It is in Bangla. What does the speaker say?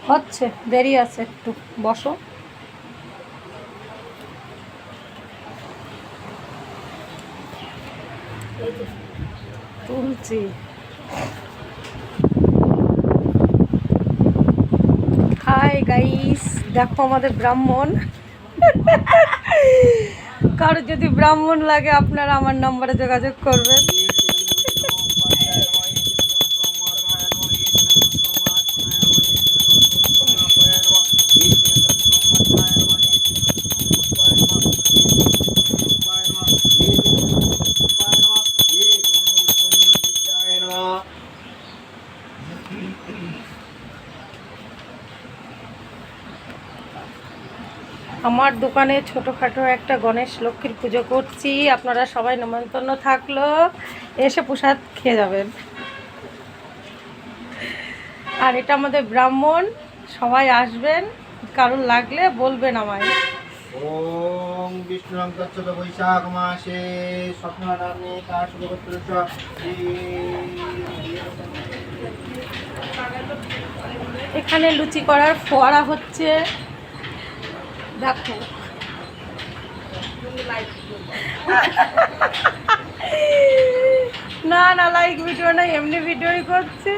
হচ্ছে, দেরি আছে একটু, বসো। তুলছি। হাই গাইস, দেখো আমাদের ব্রাহ্মণ। কারো যদি ব্রাহ্মণ লাগে আপনারা আমার নম্বরে যোগাযোগ করবেন। আমার দোকানে ছোটোখাটো একটা গণেশ লক্ষ্মীর পুজো করছি, আপনারা সবাই নিমন্ত্রণ থাকলো, এসে প্রসাদ খেয়ে যাবেন। আর এটা আমাদের ব্রাহ্মণ, সবাই আসবেন, কারণ লাগলে বলবেন আমায়। ওম বিষ্ণুরং তচ্ছদ বৈশাখ মাসে স্বপ্নানামে তার শুভগোত্রস্য এখানে লুচি করার ফোয়ারা হচ্ছে, দেখো। না না, লাইক ভিডিও না, এমনি ভিডিওই করছে।